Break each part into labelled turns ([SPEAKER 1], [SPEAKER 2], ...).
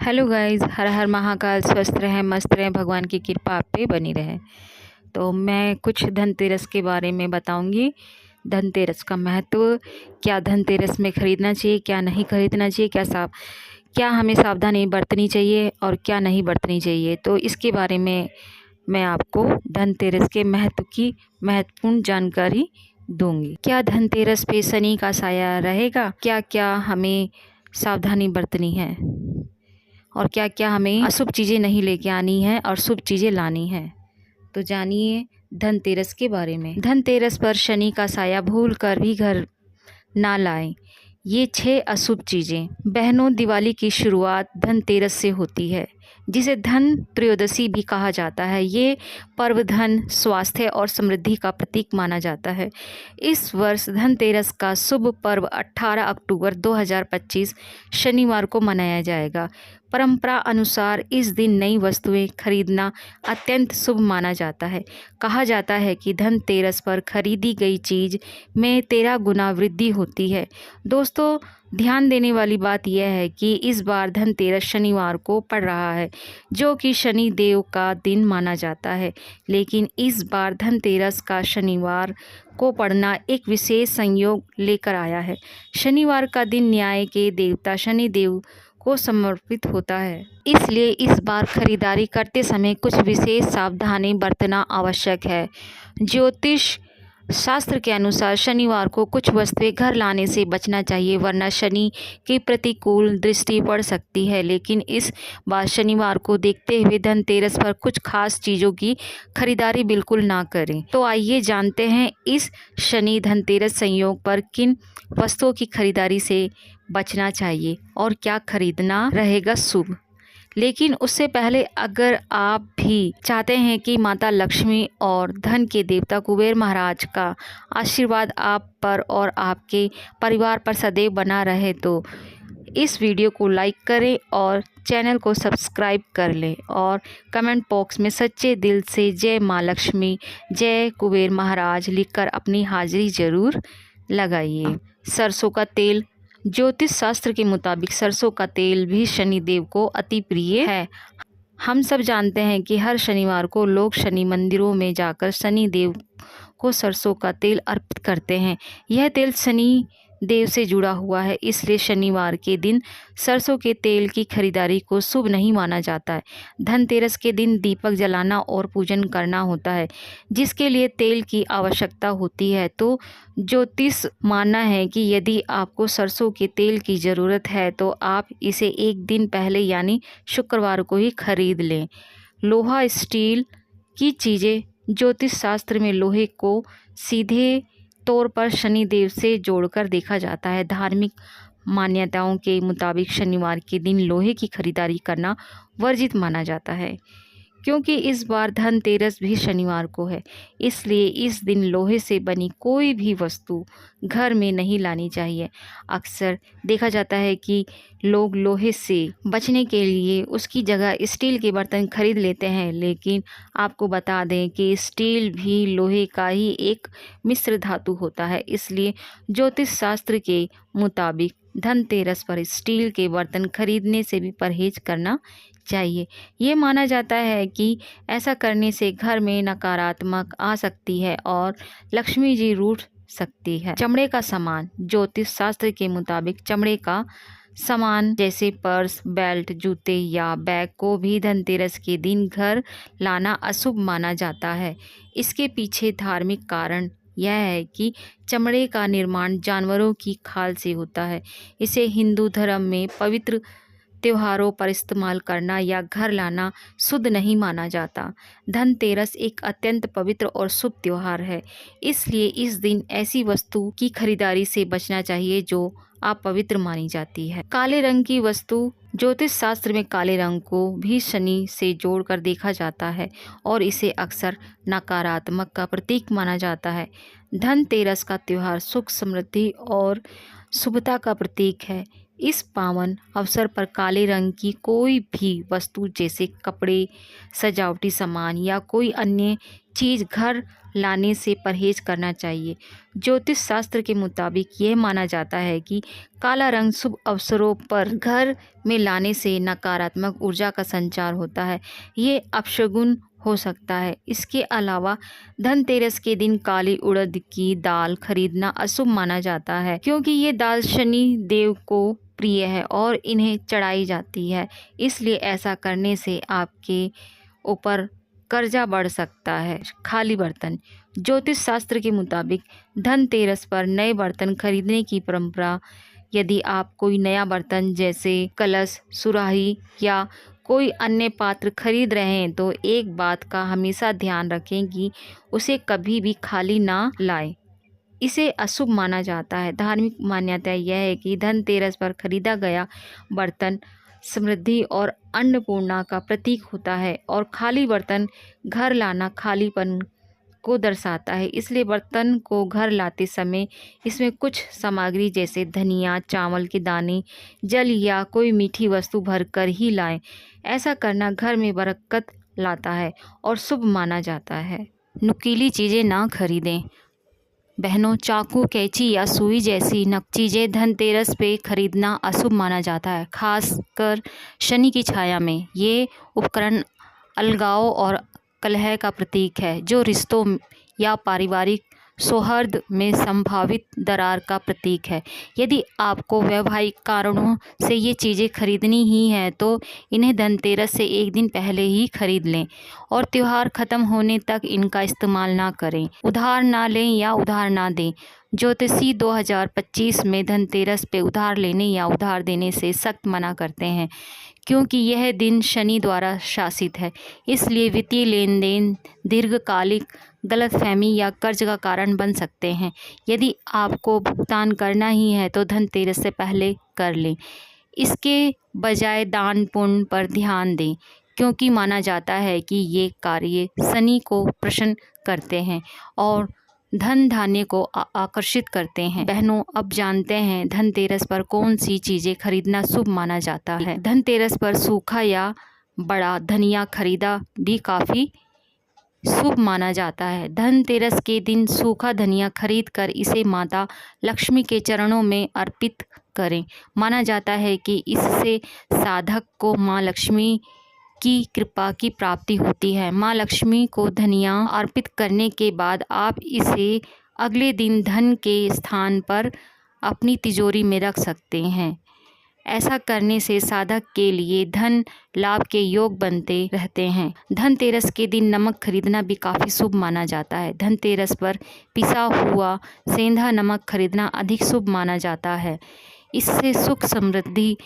[SPEAKER 1] Hello guys, हर हर महाकाल। स्वस्थ रहें, मस्त रहें, भगवान की कृपा आप पे बनी रहे। तो मैं कुछ धनतेरस के बारे में बताऊंगी। धनतेरस का महत्व, क्या धनतेरस में खरीदना चाहिए, क्या नहीं खरीदना चाहिए, क्या हमें सावधानी बरतनी चाहिए और क्या नहीं बरतनी चाहिए। तो इसके बारे में मैं आपको धनतेरस के महत्व की महत्वपूर्ण जानकारी दूंगी। क्या धनतेरस पे शनि का साया रहेगा, क्या क्या हमें सावधानी बरतनी है और क्या क्या हमें अशुभ चीज़ें नहीं लेके आनी है और शुभ चीज़ें लानी है। तो जानिए धनतेरस के बारे में। धनतेरस पर शनि का साया भूल कर भी घर ना लाएं। ये 6 अशुभ चीज़ें। बहनों, दिवाली की शुरुआत धनतेरस से होती है, जिसे धन त्रयोदशी भी कहा जाता है। ये पर्व धन, स्वास्थ्य और समृद्धि का प्रतीक माना जाता है। इस वर्ष धनतेरस का शुभ पर्व 18 अक्टूबर 2025 शनिवार को मनाया जाएगा। परंपरा अनुसार इस दिन नई वस्तुएं खरीदना अत्यंत शुभ माना जाता है। कहा जाता है कि धनतेरस पर खरीदी गई चीज़ में 13 गुना वृद्धि होती है। दोस्तों, ध्यान देने वाली बात यह है कि इस बार धनतेरस शनिवार को पड़ रहा है, जो कि शनि देव का दिन माना जाता है। लेकिन इस बार धनतेरस का शनिवार को पड़ना एक विशेष संयोग लेकर आया है। शनिवार का दिन न्याय के देवता शनि देव को समर्पित होता है, इसलिए इस बार खरीदारी करते समय कुछ विशेष सावधानी बरतना आवश्यक है। ज्योतिष शास्त्र के अनुसार शनिवार को कुछ वस्तुएं घर लाने से बचना चाहिए, वरना शनि की प्रतिकूल दृष्टि पड़ सकती है। लेकिन इस बार शनिवार को देखते हुए धनतेरस पर कुछ खास चीज़ों की खरीदारी बिल्कुल ना करें। तो आइए जानते हैं इस शनि धनतेरस संयोग पर किन वस्तुओं की खरीदारी से बचना चाहिए और क्या खरीदना रहेगा शुभ। लेकिन उससे पहले अगर आप भी चाहते हैं कि माता लक्ष्मी और धन के देवता कुबेर महाराज का आशीर्वाद आप पर और आपके परिवार पर सदैव बना रहे, तो इस वीडियो को लाइक करें और चैनल को सब्सक्राइब कर लें और कमेंट बॉक्स में सच्चे दिल से जय माँ लक्ष्मी, जय कुबेर महाराज लिखकर अपनी हाजिरी जरूर लगाइए। सरसों का तेल। ज्योतिष शास्त्र के मुताबिक सरसों का तेल भी शनिदेव को अति प्रिय है। हम सब जानते हैं कि हर शनिवार को लोग शनि मंदिरों में जाकर शनि देव को सरसों का तेल अर्पित करते हैं। यह तेल शनि देव से जुड़ा हुआ है, इसलिए शनिवार के दिन सरसों के तेल की खरीदारी को शुभ नहीं माना जाता है। धनतेरस के दिन दीपक जलाना और पूजन करना होता है, जिसके लिए तेल की आवश्यकता होती है। तो ज्योतिष मानना है कि यदि आपको सरसों के तेल की ज़रूरत है तो आप इसे एक दिन पहले यानी शुक्रवार को ही खरीद लें। लोहा स्टील की चीज़ें। ज्योतिष शास्त्र में लोहे को सीधे तौर पर शनिदेव से जोड़कर देखा जाता है। धार्मिक मान्यताओं के मुताबिक शनिवार के दिन लोहे की खरीदारी करना वर्जित माना जाता है, क्योंकि इस बार धनतेरस भी शनिवार को है। इसलिए इस दिन लोहे से बनी कोई भी वस्तु घर में नहीं लानी चाहिए। अक्सर देखा जाता है कि लोग लोहे से बचने के लिए उसकी जगह स्टील के बर्तन खरीद लेते हैं, लेकिन आपको बता दें कि स्टील भी लोहे का ही एक मिश्र धातु होता है। इसलिए ज्योतिष शास्त्र के मुताबिक धनतेरस पर स्टील के बर्तन खरीदने से भी परहेज करना चाहिए। ये माना जाता है कि ऐसा करने से घर में नकारात्मक आ सकती है और लक्ष्मी जी रूठ सकती है। चमड़े का सामान। ज्योतिष शास्त्र के मुताबिक चमड़े का सामान जैसे पर्स, बेल्ट, जूते या बैग को भी धनतेरस के दिन घर लाना अशुभ माना जाता है। इसके पीछे धार्मिक कारण यह है कि चमड़े का निर्माण जानवरों की खाल से होता है। इसे हिंदू धर्म में पवित्र त्योहारों पर इस्तेमाल करना या घर लाना शुद्ध नहीं माना जाता। धनतेरस एक अत्यंत पवित्र और शुभ त्योहार है, इसलिए इस दिन ऐसी वस्तु की खरीदारी से बचना चाहिए जो अपवित्र मानी जाती है। काले रंग की वस्तु। ज्योतिष शास्त्र में काले रंग को भी शनि से जोड़कर देखा जाता है और इसे अक्सर नकारात्मक का प्रतीक माना जाता है। धनतेरस का त्योहार सुख, समृद्धि और शुभता का प्रतीक है। इस पावन अवसर पर काले रंग की कोई भी वस्तु जैसे कपड़े, सजावटी सामान या कोई अन्य चीज़ घर लाने से परहेज करना चाहिए। ज्योतिष शास्त्र के मुताबिक यह माना जाता है कि काला रंग शुभ अवसरों पर घर में लाने से नकारात्मक ऊर्जा का संचार होता है। ये अपशगुन हो सकता है। इसके अलावा धनतेरस के दिन काली उड़द की दाल खरीदना अशुभ माना जाता है, क्योंकि ये दाल शनि देव को प्रिय है और इन्हें चढ़ाई जाती है। इसलिए ऐसा करने से आपके ऊपर कर्जा बढ़ सकता है। खाली बर्तन। ज्योतिष शास्त्र के मुताबिक धनतेरस पर नए बर्तन खरीदने की परंपरा, यदि आप कोई नया बर्तन जैसे कलश, सुराही या कोई अन्य पात्र खरीद रहे हैं तो एक बात का हमेशा ध्यान रखें कि उसे कभी भी खाली ना लाएं। इसे अशुभ माना जाता है। धार्मिक मान्यता यह है कि धनतेरस पर खरीदा गया बर्तन समृद्धि और अन्नपूर्णा का प्रतीक होता है और खाली बर्तन घर लाना खालीपन को दर्शाता है। इसलिए बर्तन को घर लाते समय इसमें कुछ सामग्री जैसे धनिया, चावल के दाने, जल या कोई मीठी वस्तु भरकर ही लाएं। ऐसा करना घर में बरकत लाता है और शुभ माना जाता है। नुकीली चीज़ें ना खरीदें। बहनों, चाकू, कैंची या सुई जैसी नक चीज़ें धनतेरस पे खरीदना अशुभ माना जाता है, खासकर शनि की छाया में। ये उपकरण अलगाव और कलह का प्रतीक है, जो रिश्तों या पारिवारिक सौहार्द में संभावित दरार का प्रतीक है। यदि आपको वैवाहिक कारणों से ये चीज़ें खरीदनी ही हैं तो इन्हें धनतेरस से एक दिन पहले ही खरीद लें और त्यौहार ख़त्म होने तक इनका इस्तेमाल ना करें। उधार ना लें या उधार ना दें। ज्योतिषी 2025 में धनतेरस पे उधार लेने या उधार देने से सख्त मना करते हैं, क्योंकि यह दिन शनि द्वारा शासित है। इसलिए वित्तीय लेन देन दीर्घकालिक गलतफहमी या कर्ज का कारण बन सकते हैं। यदि आपको भुगतान करना ही है तो धनतेरस से पहले कर लें। इसके बजाय दान पुण्य पर ध्यान दें, क्योंकि माना जाता है कि ये कार्य शनि को प्रसन्न करते हैं और धन धान्य को आकर्षित करते हैं। बहनों, अब जानते हैं धनतेरस पर कौन सी चीज़ें खरीदना शुभ माना जाता है। धनतेरस पर सूखा या बड़ा धनिया खरीदा भी काफ़ी शुभ माना जाता है। धनतेरस के दिन सूखा धनिया खरीद कर इसे माता लक्ष्मी के चरणों में अर्पित करें। माना जाता है कि इससे साधक को माँ लक्ष्मी की कृपा की प्राप्ति होती है। माँ लक्ष्मी को धनिया अर्पित करने के बाद आप इसे अगले दिन धन के स्थान पर अपनी तिजोरी में रख सकते हैं। ऐसा करने से साधक के लिए धन लाभ के योग बनते रहते हैं। धनतेरस के दिन नमक खरीदना भी काफ़ी शुभ माना जाता है। धनतेरस पर पिसा हुआ सेंधा नमक खरीदना अधिक शुभ माना जाता है। इससे सुख समृद्धि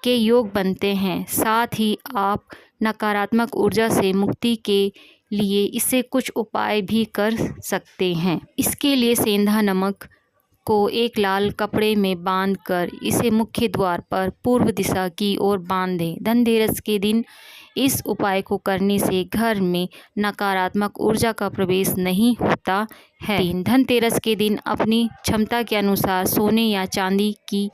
[SPEAKER 1] के योग बनते हैं। साथ ही आप नकारात्मक ऊर्जा से मुक्ति के लिए इससे कुछ उपाय भी कर सकते हैं। इसके लिए सेंधा नमक को एक लाल कपड़े में बांधकर इसे मुख्य द्वार पर पूर्व दिशा की ओर बांध दें। धनतेरस के दिन इस उपाय को करने से घर में नकारात्मक ऊर्जा का प्रवेश नहीं होता है। धनतेरस के दिन अपनी क्षमता के अनुसार सोने या चांदी की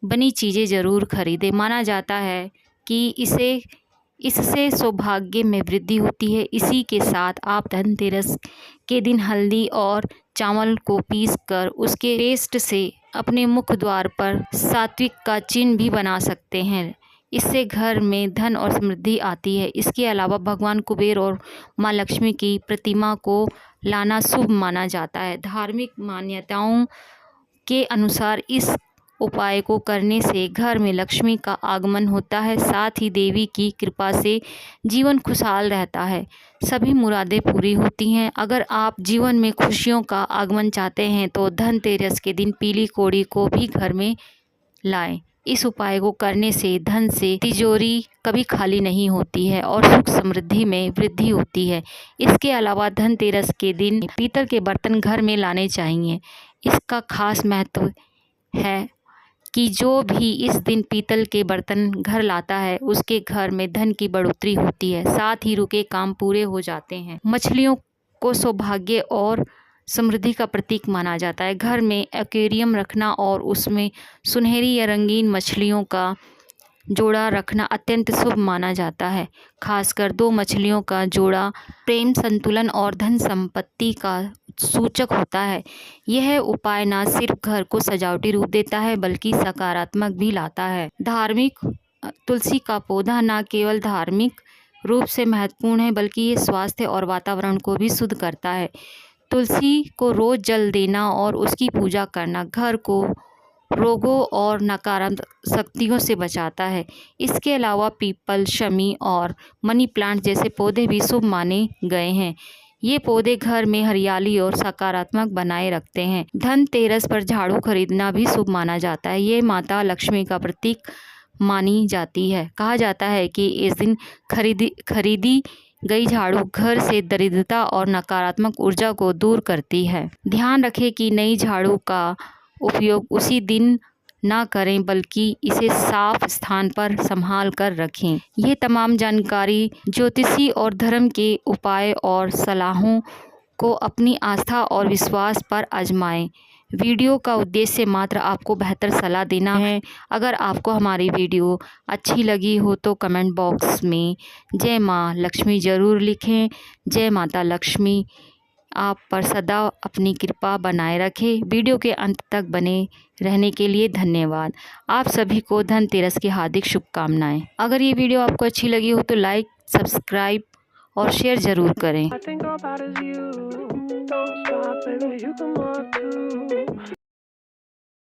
[SPEAKER 1] बनी चीज़ें ज़रूर खरीदें। माना जाता है कि इससे सौभाग्य में वृद्धि होती है। इसी के साथ आप धनतेरस के दिन हल्दी और चावल को पीसकर उसके पेस्ट से अपने मुख द्वार पर सात्विक का चिन्ह भी बना सकते हैं। इससे घर में धन और समृद्धि आती है। इसके अलावा भगवान कुबेर और माँ लक्ष्मी की प्रतिमा को लाना शुभ माना जाता है। धार्मिक मान्यताओं के अनुसार इस उपाय को करने से घर में लक्ष्मी का आगमन होता है। साथ ही देवी की कृपा से जीवन खुशहाल रहता है, सभी मुरादें पूरी होती हैं। अगर आप जीवन में खुशियों का आगमन चाहते हैं तो धनतेरस के दिन पीली कौड़ी को भी घर में लाएं। इस उपाय को करने से धन से तिजोरी कभी खाली नहीं होती है और सुख समृद्धि में वृद्धि होती है। इसके अलावा धनतेरस के दिन पीतल के बर्तन घर में लाने चाहिए। इसका खास महत्व है कि जो भी इस दिन पीतल के बर्तन घर लाता है उसके घर में धन की बढ़ोतरी होती है, साथ ही रुके काम पूरे हो जाते हैं। मछलियों को सौभाग्य और समृद्धि का प्रतीक माना जाता है। घर में एक्वेरियम रखना और उसमें सुनहरी या रंगीन मछलियों का जोड़ा रखना अत्यंत शुभ माना जाता है। खासकर दो मछलियों का जोड़ा प्रेम, संतुलन और धन संपत्ति का सूचक होता है। यह उपाय न सिर्फ घर को सजावटी रूप देता है बल्कि सकारात्मक भी लाता है। धार्मिक तुलसी का पौधा न केवल धार्मिक रूप से महत्वपूर्ण है बल्कि ये स्वास्थ्य और वातावरण को भी शुद्ध करता है। तुलसी को रोज जल देना और उसकी पूजा करना घर को रोगों और नकारात्मक शक्तियों से बचाता है। इसके अलावा पीपल, शमी और मनी प्लांट जैसे पौधे भी शुभ माने गए हैं। ये पौधे घर में हरियाली और सकारात्मक बनाए रखते हैं। धनतेरस पर झाड़ू खरीदना भी शुभ माना जाता है। ये माता लक्ष्मी का प्रतीक मानी जाती है। कहा जाता है कि इस दिन खरीदी गई झाड़ू घर से दरिद्रता और नकारात्मक ऊर्जा को दूर करती है। ध्यान रखें कि नई झाड़ू का उपयोग उसी दिन ना करें बल्कि इसे साफ स्थान पर संभाल कर रखें। ये तमाम जानकारी ज्योतिषी और धर्म के उपाय और सलाहों को अपनी आस्था और विश्वास पर आजमाएं। वीडियो का उद्देश्य मात्र आपको बेहतर सलाह देना है। अगर आपको हमारी वीडियो अच्छी लगी हो तो कमेंट बॉक्स में जय माँ लक्ष्मी ज़रूर लिखें। जय माता लक्ष्मी आप पर सदा अपनी कृपा बनाए रखे। वीडियो के अंत तक बने रहने के लिए धन्यवाद। आप सभी को धनतेरस की हार्दिक शुभकामनाएं। अगर ये वीडियो आपको अच्छी लगी हो तो लाइक, सब्सक्राइब और शेयर ज़रूर करें।